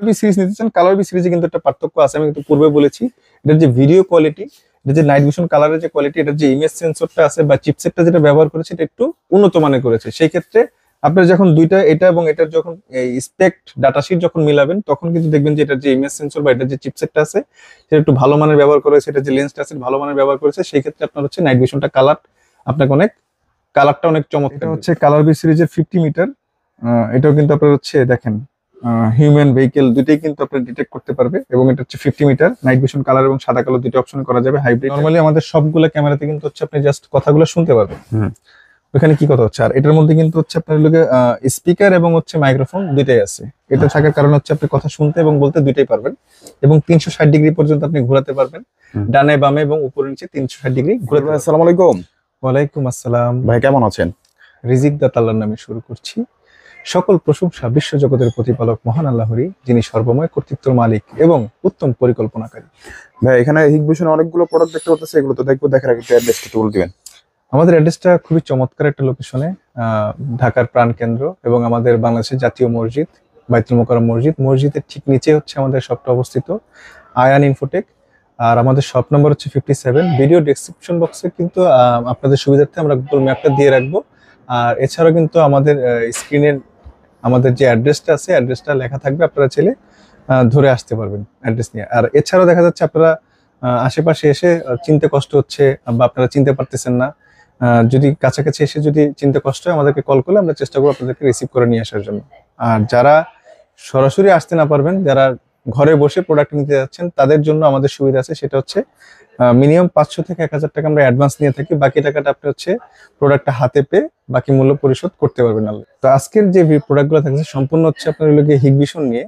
B series নিতে চান, colour B সিরিজে কিন্তু একটা পার্থক্য আছে, আমি কিন্তু পূর্বে বলেছি। এটার যে ভিডিও কোয়ালিটি, এটা যে নাইট ভিশন কালারের যে কোয়ালিটি, এটার যে ইমেজ সেন্সরটা আছে বা চিপসেটটা যেটা ব্যবহার করেছে, এটা একটু উন্নত মানের করেছে। সেই ক্ষেত্রে আপনার যখন দুইটা, এটা এবং এটার যখন স্পেক্ট ডাটাশিট যখন মিলাবেন, তখন কিন্তু দেখবেন যে এটার যে ইমেজ সেন্সর বা এটার যে চিপসেটটা আছে সেটা একটু ভালো মানের ব্যবহার করেছে, এটার যে লেন্সটা আছে ভালো মানের ব্যবহার করেছে। সেই ক্ষেত্রে আপনার হচ্ছে নাইট ভিশনটা আপনাকে কালারটা অনেক চমৎকার। এটা হচ্ছে কালার বি সিরিজের 50 মিটার। এটাও কিন্তু আপনার হচ্ছে দেখেন হিউম্যান ভেহিকেল দুইটাই কিন্তু আপনার ডিটেক্ট করতে পারবে, এবং এটা হচ্ছে 50 মিটার। নাইট ভিশন কালার এবং সাদা কালো দুটো অপশন করা যাবে, হাইব্রিড। নরমালি আমাদের সবগুলো ক্যামেরাতে কিন্তু হচ্ছে আপনি জাস্ট কথাগুলো শুনতে পারবেন, ওখানে কি কথা হচ্ছে। আর এটার মধ্যে কিন্তু হচ্ছে আপনার লোকে স্পিকার এবং হচ্ছে মাইক্রোফোন দুইটাই আছে। এটা থাকার কারণ হচ্ছে আপনি কথা শুনতে এবং বলতে দুইটাই পারবেন, এবং 360 ডিগ্রি পর্যন্ত আপনি ঘোরাতে পারবেন, ডানে বামে এবং উপরে নিচে 360 ডিগ্রি ঘোরাতে। আসসালামু আলাইকুম। ওয়ালাইকুম আসসালাম। ভাই কেমন আছেন? রিজিক দাতা আল্লাহর নামে শুরু করছি। সকল প্রশংসা বিশ্ব জগতের প্রতিপালক মহান আল্লাহরই, যিনি সর্বময় কর্তৃত্বের মালিক এবং উত্তম পরিকল্পনাকারী। ভাই এখানে হিগভিশনের অনেকগুলো প্রোডাক্ট দেখতে পাচ্ছি, এগুলো তো দেখবো, দেখার আগে একটু অ্যাড্রেসটা একটু বলে দিবেন। আমাদের অ্যাড্রেসটা খুবই চমৎকার একটা লোকেশনে, ঢাকার প্রাণকেন্দ্র এবং আমাদের বাংলাদেশের জাতীয় মসজিদ বাইতুল মোকাররম মসজিদের ঠিক নিচে হচ্ছে আমাদের শপটা অবস্থিত, আয়ান ইনফোটেক। আর আমাদের শপ নাম্বার হচ্ছে 57। ভিডিও ডেসক্রিপশন বক্সে কিন্তু আপনাদের সুবিধার্থে আমরা গুগল ম্যাপটা দিয়ে রাখবো। আর এছাড়াও কিন্তু আমাদের স্ক্রিনের আমাদের যে অ্যাড্রেসটা আছে, অ্যাড্রেসটা লেখা থাকবে, আপনারা চাইলে ধরে আসতে পারবেন অ্যাড্রেস নিয়ে। আর এছাড়াও দেখা যাচ্ছে আপনারা আশেপাশে এসে চিনতে কষ্ট হচ্ছে বা আপনারা চিনতে পারতেছেন না, যদি কাছাকাছি এসে যদি চিনতে কষ্ট হয়, আমাদেরকে কল করলে আমরা চেষ্টা করবো আপনাদেরকে রিসিভ করে নিয়ে আসার জন্য। আর যারা সরাসরি আসতে না পারবেন, যারা ঘরে বসে প্রোডাক্ট নিতে যাচ্ছেন, তাদের জন্য আমাদের সুবিধা আছে, সেটা হচ্ছে মিনিমাম 500 থেকে 1000 টাকা আমরা অ্যাডভান্স নিয়ে থাকি। বাকি টাকাটা আপনি হচ্ছে প্রোডাক্টটা হাতে পেয়ে বাকি মূল্য পরিশোধ করতে পারবেন। তো আজকের যে প্রোডাক্টগুলো থাকছে সম্পূর্ণ হচ্ছে আপনার হিগভিশন নিয়ে।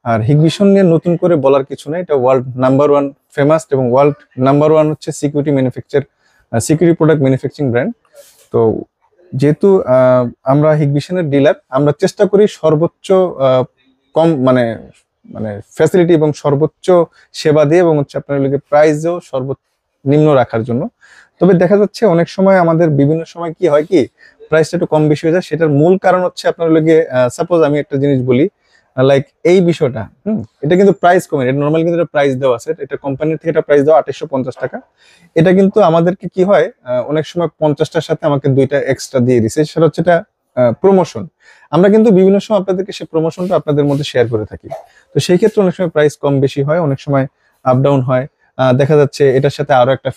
আর হিগভিশন নিয়ে নতুন করে বলার কিছু নেই, এটা ওয়ার্ল্ড নাম্বার 1 ফেমাস এবং ওয়ার্ল্ড নাম্বার 1 হচ্ছে সিকিউরিটি প্রোডাক্ট ম্যানুফ্যাকচারিং ব্র্যান্ড। তো যেহেতু আমরা হিগভিশনের ডিলার, আমরা চেষ্টা করি সর্বোচ্চ কম মানে ফ্যাসিলিটি এবং সর্বোচ্চ সেবা দিয়ে, এবং হচ্ছে আপনার প্রাইসও সর্বনিম্ন রাখার জন্য। তবে দেখা যাচ্ছে অনেক সময় আমাদের বিভিন্ন সময় কি হয়, কি প্রাইসটা একটু কম বেশি হয়ে যায়। সেটার মূল কারণ হচ্ছে আপনার সাপোজ আমি একটা জিনিস বলি, লাইক এই বিষয়টা, এটা কিন্তু প্রাইস কমে, এটা নর্মালি কিন্তু এটা প্রাইস দেওয়া আছে, এটা কোম্পানির থেকে এটা প্রাইস দেওয়া 2850 টাকা। এটা কিন্তু আমাদেরকে কি হয়, অনেক সময় 50টার সাথে আমাকে 2টা এক্সট্রা দিয়ে দিছে, সেটা হচ্ছে এটা প্রমোশন। আমরা কিন্তু বিভিন্ন সময় আপনাদেরকে সেই প্রমোশনটা আপনাদের মধ্যে শেয়ার করে থাকি। তো সেই ক্ষেত্রে অনেক সময় প্রাইস কম বেশি হয়, অনেক সময় আপ ডাউন হয়। দেখা যাচ্ছে এটার সাথে আরো একটা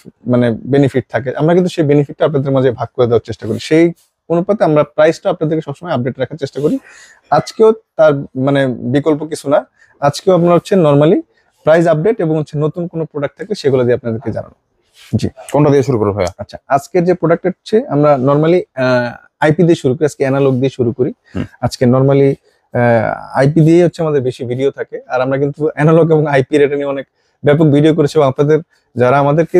বেনিফিট থাকে, আমরা কিন্তু সেই বেনিফিটটা আপনাদের মাঝে ভাগ করে দেওয়ার চেষ্টা করি। সেই অনুপাতে আমরা প্রাইসটা আপনাদেরকে সবসময় আপডেট রাখার চেষ্টা করি। আজকেও তার বিকল্প কিছু না, আজকেও আপনার হচ্ছে নর্মালি প্রাইস আপডেট এবং হচ্ছে নতুন কোনো প্রোডাক্ট থাকে সেগুলো দিয়ে আপনাদেরকে জানানো। জি, কোনটা দিয়ে শুরু করবো ভাইয়া? আচ্ছা, আজকের যে প্রোডাক্ট হচ্ছে আমরা নর্মালি আইপি দিয়ে শুরু করি, আজকে অ্যানালগ দিয়ে শুরু করি। আজকে নর্মালি আইপি দিয়ে হচ্ছে আমাদের বেশি ভিডিও থাকে, আর আমরা কিন্তু অ্যানালগ এবং আইপি এটা নিয়ে অনেক ব্যাপক ভিডিও করেছি। এবং আপনাদের যারা আমাদেরকে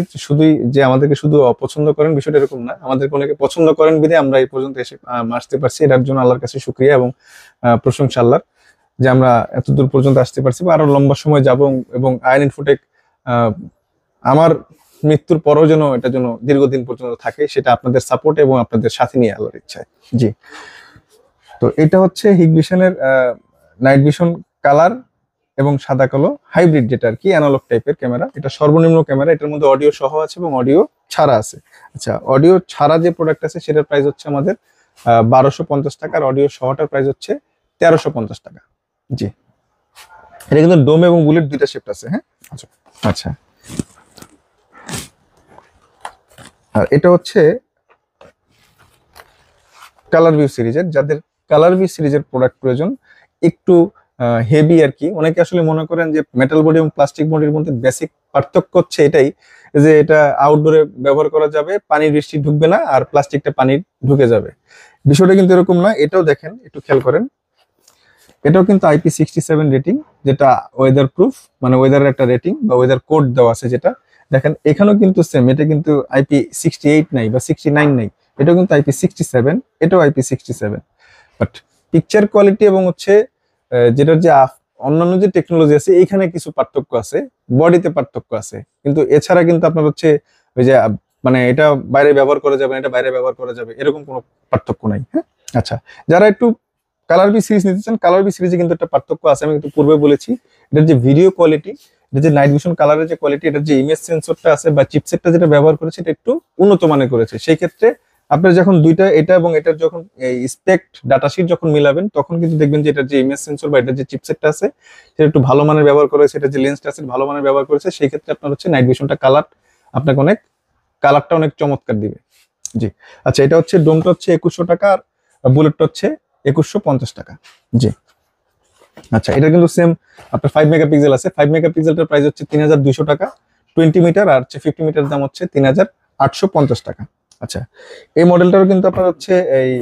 শুধু অপছন্দ করেন, বিষয়টা এরকম না, আমাদেরকে অনেকে পছন্দ করেন বিধে আমরা এই পর্যন্ত এসে আসতে পারছি। এটার জন্য আল্লাহর কাছে শুকরিয়া এবং প্রশংসা আল্লাহর, যে আমরা এত দূর পর্যন্ত আসতে পারছি বা আরো লম্বা সময় যাব। এবং আয়ান ইনফোটেক আমার মৃত্যুর পরও যেন এটা যেন দীর্ঘদিন পর্যন্ত থাকে, সেটা আপনাদের সাপোর্ট এবং আপনাদের সাথে নিয়ে আল্লাহর ইচ্ছায়। জি, তো এটা হচ্ছে হিগভিশনের নাইট ভিশন কালার এবং সাদা কালো হাইব্রিড, যেটা আর কি অ্যানালগ টাইপের ক্যামেরা। এটা সর্বনিম্ন ক্যামেরা, এটার মধ্যে অডিও সহ আছে এবং অডিও ছাড়া আছে। আচ্ছা, অডিও ছাড়া যে প্রোডাক্ট আছে সেটার প্রাইস হচ্ছে আমাদের 1250 টাকা, আর অডিও সহটার প্রাইস হচ্ছে 1350 টাকা। জি, এটা কিন্তু ডোম এবং বুলেট দুইটা শেপ আছে। হ্যাঁ, আচ্ছা আচ্ছা। আর এটা হচ্ছে কালার ভিউ সিরিজের, যাদের কালার ভিউ সিরিজের প্রোডাক্ট প্রয়োজন, একটু হেভি আর কি। অনেকে আসলে মনে করেন যে মেটাল বডি এবং প্লাস্টিক বডির মধ্যে বেসিক পার্থক্য হচ্ছে এটাই, যে এটা আউটডোরে ব্যবহার করা যাবে, পানি বৃষ্টি ঢুকবে না, আর প্লাস্টিকটা পানি ঢুকে যাবে। বিষয়টা কিন্তু এরকম না। এটাও দেখেন, একটু খেয়াল করেন, এটাও কিন্তু IP67 রেটিং, যেটা ওয়েদার প্রুফ, ওয়েদারের একটা রেটিং বা ওয়েদার কোড দেওয়া আছে। যেটা দেখেন এখানেও কিন্তু সেম, এটা কিন্তু IP68 নাই বা 69 নাই, এটাও কিন্তু IP67, এটাও IP67। বাট পিকচার কোয়ালিটি এবং হচ্ছে যেটার যে অন্যান্য যে টেকনোলজি আছে, এইখানে কিছু পার্থক্য আছে, বডিতে পার্থক্য আছে, কিন্তু এছাড়া কিন্তু আপনার হচ্ছে ওই যে এটা বাইরে ব্যবহার করা যাবে, এটা বাইরে ব্যবহার করা যাবে, এরকম কোনো পার্থক্য নাই। হ্যাঁ, আচ্ছা, যারা একটু কালার বি সিরিজ নিতে চান, কালার বি সিরিজে কিন্তু একটা পার্থক্য আছে, আমি কিন্তু পূর্বে বলেছি। এটার যে ভিডিও কোয়ালিটি, এটা যে নাইট ভিশন কালারের যে কোয়ালিটি, এটার যে ইমেজ সেন্সরটা আছে বা চিপসেটটা যেটা ব্যবহার করেছে, এটা একটু উন্নত মানের করেছে। সেই ক্ষেত্রে আপনার যখন দুইটা, এটা এবং এটার যখন স্পেক্ট ডাটাশিট যখন মিলাবেন, তখন কিন্তু দেখবেন যে এটার যে ইমেজ সেন্সর বা এটার যে চিপসেটটা আছে সেটা একটু ভালো মানের ব্যবহার করেছে, এটা যে লেন্সটা আছে ভালো মানের ব্যবহার করেছে। সেই ক্ষেত্রে আপনার হচ্ছে নাইট ভিশনটা আপনাকে কালারটা অনেক চমৎকার দিবে। জি, আচ্ছা, এটা হচ্ছে ডোমটা হচ্ছে 2100 টাকা, আর বুলেটটা হচ্ছে 2150 টাকা। জি, আচ্ছা, এটা কিন্তু সেম আপনার 5 মেগাপিক্সেল আছে। 5 মেগাপিক্সেলটার প্রাইস হচ্ছে 3200 টাকা 20 মিটার, আর হচ্ছে 50 মিটার দাম হচ্ছে 3850 টাকা। আচ্ছা, এই মডেলটারও কিন্তু আপনার হচ্ছে এই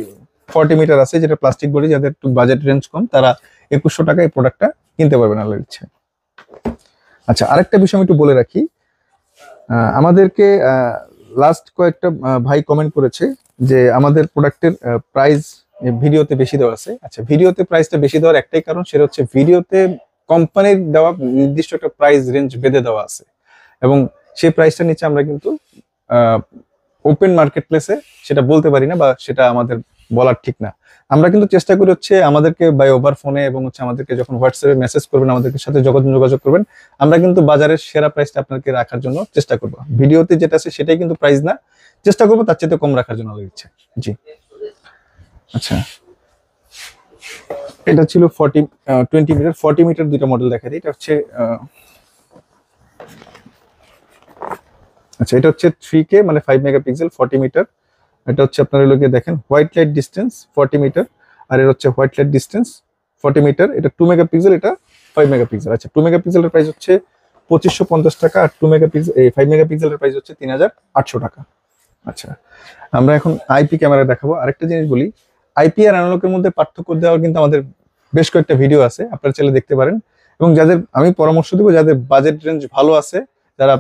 40 মিটার আছে, যেটা প্লাস্টিক বডি, যাদের একটু বাজেট রেঞ্জ কম তারা 2100 টাকায় এই প্রোডাক্টটা কিনতে পারবেন আল্লাহর ইচ্ছে। আচ্ছা, আরেকটা বিষয় আমি একটু বলে রাখি, আমাদেরকে লাস্ট কয়েকটা ভাই কমেন্ট করেছে যে আমাদের প্রোডাক্টের প্রাইস ভিডিওতে বেশি দেওয়া আছে। আচ্ছা, ভিডিওতে প্রাইসটা বেশি দেওয়ার একটাই কারণ, সেটা হচ্ছে ভিডিওতে কোম্পানির দেওয়া নির্দিষ্ট একটা প্রাইস রেঞ্জ বেঁধে দেওয়া আছে, এবং সেই প্রাইসটার নিচে আমরা কিন্তু ওপেন মার্কেট প্লেসে সেটা বলতে পারি না, বা সেটা আমাদের বলার ঠিক না। আমরা কিন্তু চেষ্টা করি হচ্ছে আমাদেরকে বাই ওভার ফোনে এবং হচ্ছে আমাদেরকে যখন হোয়াটসঅ্যাপে মেসেজ করবেন, আমাদের সাথে যোগাযোগ করবেন, আমরা কিন্তু বাজারের সেরা প্রাইসটা আপনাকে রাখার জন্য চেষ্টা করব। ভিডিওতে যেটা আছে সেটাই কিন্তু প্রাইস না, চেষ্টা করবো তার চাইতে কম রাখার জন্য ইচ্ছে। জি, আচ্ছা, এটা ছিল 20 মিটার। 40 মিটার দুইটা মডেল দেখা দিই। এটা হচ্ছে আচ্ছা, এটা হচ্ছে 3K মানে 5 মেগাপিক্সেল 40 মিটার। এটা হচ্ছে আপনার লোকে দেখেন হোয়াইট লাইট ডিস্টেন্স 40 মিটার, আর এটা হচ্ছে হোয়াইট লাইট ডিস্টেন্স 40 মিটার। এটা 2 মেগাপিক্সেল, এটা 5 মেগাপিক্সেল। আচ্ছা, 2 মেগাপিক্সেলের প্রাইস হচ্ছে 2550 টাকা, আর 5 মেগাপিক্সেলের প্রাইস হচ্ছে 3800 টাকা। আচ্ছা, আমরা এখন আইপি ক্যামেরা দেখাবো। আরেকটা জিনিস বলি, আইপি আর অ্যানালগের মধ্যে পার্থক্য দেওয়ার কিন্তু আমাদের বেশ কয়েকটা ভিডিও আছে, আপনারা চাইলে দেখতে পারেন। এবং যাদের আমি পরামর্শ দিব, যাদের বাজেট রেঞ্জ ভালো আছে, যারা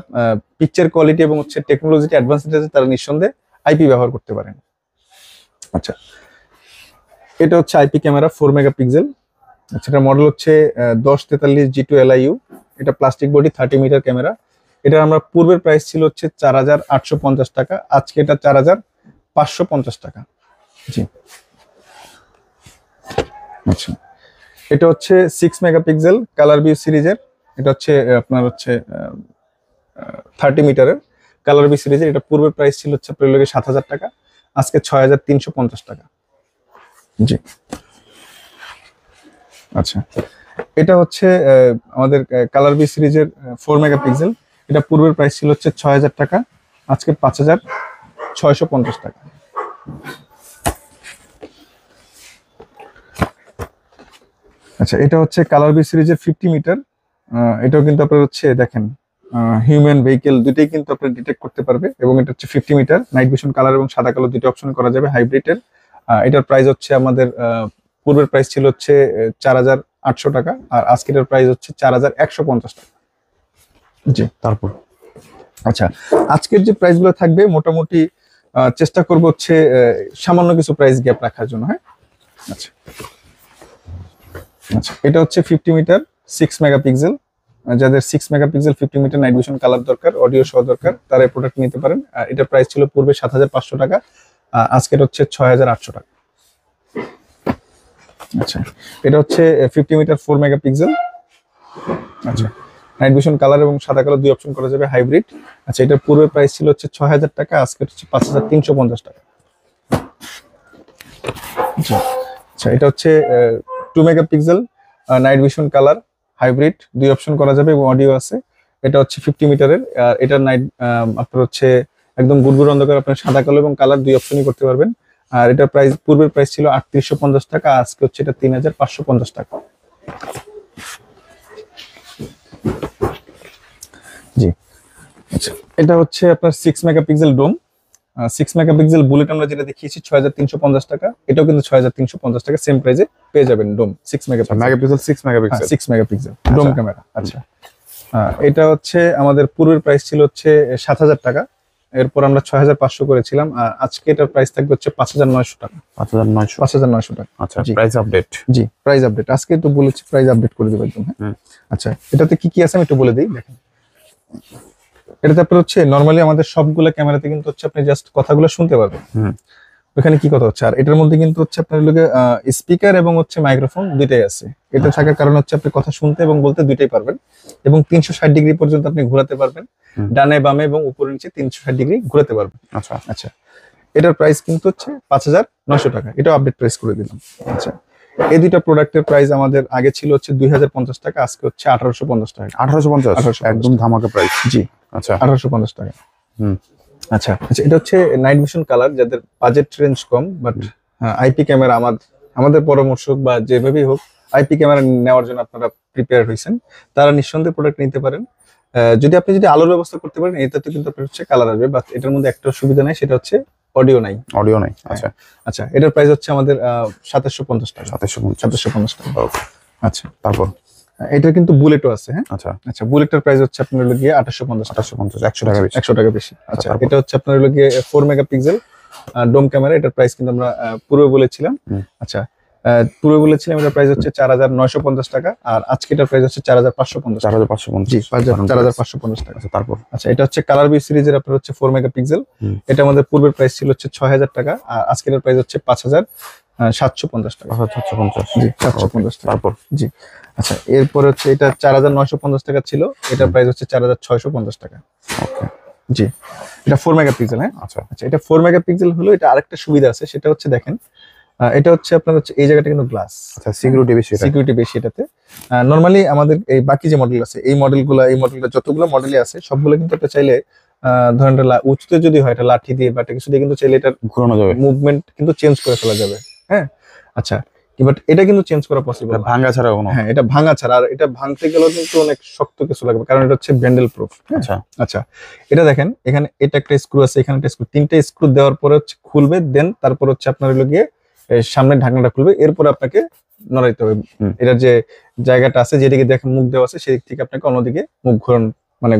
পিকচার কোয়ালিটি এবং হচ্ছে টেকনোলজিতে অ্যাডভান্স আছে, তারা নিঃসন্দেহে আইপি ব্যবহার করতে পারেন। আচ্ছা, এটা হচ্ছে আইপি ক্যামেরা 4 মেগাপিক্সেল। আচ্ছা, এটা মডেল হচ্ছে 1043 G2 LIU। এটা প্লাস্টিক বডি 30 মিটার ক্যামেরা। এটা আমরা পূর্বের প্রাইস ছিল হচ্ছে 4850 টাকা, আজকে এটা 4550 টাকা। জি, আচ্ছা, এটা হচ্ছে 6 মেগাপিক্সেল কালার ভিউ সিরিজের। এটা হচ্ছে আপনার হচ্ছে 30 মিটারের কালার বি সিরিজের। এটা পূর্বের প্রাইস ছিল হচ্ছে আপনার 7000 টাকা, আজকে 6350 টাকা। জি, আচ্ছা, এটা হচ্ছে আমাদের কালার বি সিরিজের 4 মেগাপিক্সেল। এটা পূর্বের প্রাইস ছিল হচ্ছে 6000 টাকা, আজকে 5650 টাকা। আচ্ছা, এটা হচ্ছে কালার বি সিরিজের 50 মিটার। এটাও কিন্তু আপনার হচ্ছে দেখেন হিউম্যান ভেহিকেল দুটোই কিন্তু আপনার ডিটেক্ট করতে পারবে, এবং এটা হচ্ছে 50 মিটার নাইট ভিশন কালার এবং সাদা কালো দুটো অপশন করা যাবে হাইব্রিডের। এটার প্রাইস হচ্ছে আমাদের পূর্বের প্রাইস ছিল হচ্ছে 4800 টাকা, আর আজকের প্রাইস হচ্ছে 4150 টাকা। জি, তারপর আচ্ছা, আজকের যে প্রাইসগুলো থাকবে মোটামুটি চেষ্টা করব হচ্ছে সামান্য কিছু প্রাইস গ্যাপ রাখার জন্য। হ্যাঁ, আচ্ছা, আচ্ছা, এটা হচ্ছে 50 মিটার 6 মেগাপিক্সেল। যাদের 6 megapixel 50 metre night vision colour দরকার, অডিও সহ দরকার, তারা এই প্রোডাক্ট নিতে পারেন। এটার প্রাইস ছিল পূর্বে 7500 টাকা, আজকে হচ্ছে 6800 টাকা। আচ্ছা, এটা হচ্ছে 50 মিটার 4 মেগাপিক্সেল। আচ্ছা, নাইট ভিশন কালার এবং সাদা কালো দুই অপশন করা যাবে হাইব্রিড। আচ্ছা, এটার পূর্বে প্রাইস ছিল হচ্ছে 6000 টাকা, আজকে হচ্ছে 5350 টাকা। আচ্ছা, এটা হচ্ছে 2 megapixel night vision colour hybrid, দুই অপশন করা যাবে এবং অডিও আছে। এটা হচ্ছে 50 মিটারের, আর এটার নাইট আপনার হচ্ছে একদম গুড়গুড় অন্ধকার, আপনার সাদা কালো এবং কালার দুই অপশনই করতে পারবেন। আর এটার প্রাইস পূর্বের প্রাইস ছিল 3850 টাকা, আজকে হচ্ছে এটা 3550 টাকা। জি, আচ্ছা, এটা হচ্ছে আপনার 6 মেগাপিক্সেল ডোম। 6 মেগাপিক্সেল বুলেট আমরা যেটা দেখিয়েছি 6350 টাকা, এটাও কিন্তু 6350 টাকা সেম প্রাইসে পেয়ে যাবেন। ডোম 6 মেগাপিক্সেল 6 মেগাপিক্সেল ডোম ক্যামেরা। আচ্ছা, এটা হচ্ছে আমাদের পূর্বের প্রাইস ছিল হচ্ছে 7000 টাকা, এরপর আমরা 6500 করেছিলাম, আর আজকে এটার প্রাইস থাকবে হচ্ছে 5900 টাকা। 5900 টাকা। আচ্ছা, প্রাইস আপডেট। জি, প্রাইস আপডেট আজকে তো বলেছি, প্রাইস আপডেট করে দেবো একদম। হ্যাঁ, আচ্ছা, এটাতে কি কি আছে আমি একটু বলে দিই। দেখেন, এটাতে আপনার হচ্ছে নরমালি আমাদের সবগুলো ক্যামেরাতে কিন্তু হচ্ছে আপনি জাস্ট কথাগুলো শুনতে পারবেন। ওখানে কি কথা হচ্ছে। আর এটার মধ্যে কিন্তু হচ্ছে আপনার লোকে স্পিকার এবং হচ্ছে মাইক্রোফোন দুইটাই আছে। এটা থাকার কারণ হচ্ছে আপনি কথা শুনতে এবং বলতে দুইটাই পারবেন, এবং 360 ডিগ্রি পর্যন্ত আপনি ঘোরাতে পারবেন, ডানে বামে এবং উপরে নিচে 360 ডিগ্রি ঘোরাতে পারবেন। আচ্ছা আচ্ছা, এটার প্রাইস কিন্তু হচ্ছে 5,900 টাকা, এটা আপডেট প্রাইস করে দিলাম। আচ্ছা, এই দুইটা প্রোডাক্টের প্রাইস আমাদের আগে ছিল হচ্ছে 2,050 টাকা, আজকে হচ্ছে 1,850 টাকা। 1850 1850 একদম ধামাকা প্রাইস। জি, আচ্ছা 1,850 টাকা। হুম আচ্ছা আচ্ছা, এটা হচ্ছে নাইট ভিশন কালার, যাদের budget range com, but IP camera আমাদের পরামর্শ বা যেভাবেই হোক আইপি ক্যামেরা নেওয়ার জন্য আপনারা প্রিপেয়ার হয়েছেন, তারা নিঃসন্দেহে প্রোডাক্ট নিতে পারেন। যদি আপনি আলোর ব্যবস্থা করতে পারেন, এটাতে কিন্তু আপনার হচ্ছে কালার আসবে, বাট এটার মধ্যে একটা সুবিধা নাই, সেটা হচ্ছে অডিও নাই। অডিও নাই। আচ্ছা আচ্ছা, এটার প্রাইস হচ্ছে আমাদের 2,750 টাকা। 2750 টাকা। ওকে। আচ্ছা, তারপর এটা কিন্তু বুলেটও আছে। হ্যাঁ, আচ্ছা আচ্ছা, বুলেটের প্রাইস হচ্ছে আপনার হলো গিয়ে 2,850 টাকা। 2850 100 টাকা বেশি। 100 টাকা বেশি। আচ্ছা, তারপর? এটা হচ্ছে আপনার হলো গিয়ে 4 মেগাপিক্সেল ডোম ক্যামেরা। এটার প্রাইস কিন্তু আমরা পূর্বে বলেছিলাম। আচ্ছা, পূর্বে বলেছিলাম এটার প্রাইস হচ্ছে 4,950 টাকা, আর আজকে এটার প্রাইস হচ্ছে 4,550 টাকা। 4550 জি, 4,550 টাকা। আচ্ছা তারপর আচ্ছা, এটা হচ্ছে কালার বি সিরিজের আপনার হচ্ছে 4 মেগাপিক্সেল। এটা আমাদের পূর্বের প্রাইস ছিল হচ্ছে 6,000 টাকা, আর আজকের প্রাইস হচ্ছে 5,750 টাকা। 750 জি, 750 টাকা। তারপর জি, আচ্ছা, এরপরে হচ্ছে এটা 4,950 টাকা ছিল, এটার প্রাইস হচ্ছে 4,650 টাকা। ওকে। জি, এটা 4 মেগাপিক্সেল। হ্যাঁ, আচ্ছা আচ্ছা, এটা 4 মেগাপিক্সেল হলো, এটা আরেকটা সুবিধা আছে, সেটা হচ্ছে দেখেন, এটা হচ্ছে আপনার হচ্ছে এই জায়গাটা কিন্তু গ্লাস। আচ্ছা সিকিউরিটি বেশি এটা। সিকিউরিটি বেশি এটাতে। নরমালি আমাদের এই বাকি যে মডেল আছে, এই মডেলটা যতগুলো মডেলই আছে সবগুলো কিন্তু আপনি চাইলে ধরেন এটা উঁচুতে যদি হয়, এটা লাঠি দিয়ে বা এটা কিছু দিয়ে কিন্তু চাইলে এটা ঘোরানো যাবে, মুভমেন্ট কিন্তু চেঞ্জ করে ফেলা যাবে। হ্যাঁ, আচ্ছা, বাট এটা কিন্তু চেঞ্জ করা পসিবল না। ভাঙা ছাড়া কোনো। হ্যাঁ, এটা ভাঙা ছাড়া, আর এটা ভাঙতে গেলেও কিন্তু অনেক শক্ত কিছু লাগবে, কারণ এটা হচ্ছে ব্যান্ডেল প্রুফ। আচ্ছা আচ্ছা, এটা দেখেন, এখানে এটা একটা স্ক্রু আছে, এখানে একটা স্ক্রু, তিনটে স্ক্রু দেওয়ার পরে হচ্ছে খুলবে, দেন তারপর হচ্ছে আপনার হলো গিয়ে সামনের ঢাকনাটা খুলবে, এরপরে আপনাকে নড়াইতে হবে। এটার যে জায়গাটা আছে, যেদিকে দেখেন মুখ দেওয়া আছে, সেদিক থেকে আপনাকে অন্যদিকে মুখ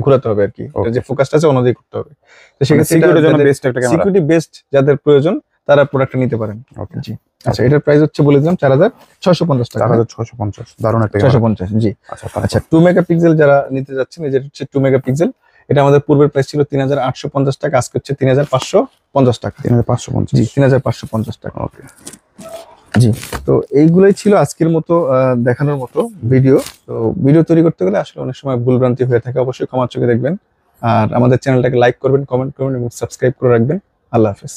ঘোরাতে হবে আর কি। এটার যে ফোকাসটা আছে অন্যদিকে করতে হবে। তো সেক্ষেত্রে সিকিউরিটির জন্য বেস্ট একটা ক্যামেরা। সিকিউরিটি বেস্ট যাদের প্রয়োজন, তারা প্রোডাক্টটা নিতে পারেন। ওকে জি, আচ্ছা, এটার প্রাইস হচ্ছে বলে দিলাম 4,650 টাকা। 4650 দারুণ একটা ক্যামেরা। 650। জি, আচ্ছা আচ্ছা, 2 মেগাপিক্সেল যারা নিতে যাচ্ছেন, এই যে হচ্ছে 2 মেগাপিক্সেল, এটা আমাদের পূর্বের প্রাইস ছিল 3,850 টাকা, আজকে হচ্ছে 3,550 টাকা। 3550। জি, 3,550 টাকা। ওকে। জি, তো এইগুলাই ছিল আজকের মতো দেখানোর মতো ভিডিও। তো ভিডিও তৈরি করতে গেলে আসলে অনেক সময় ভুলভ্রান্তি হয়ে থাকে, অবশ্যই ক্ষমার চোখে দেখবেন, আর আমাদের চ্যানেলটাকে লাইক করবেন, কমেন্ট করবেন এবং সাবস্ক্রাইব করে রাখবেন। আল্লাহ হাফেজ।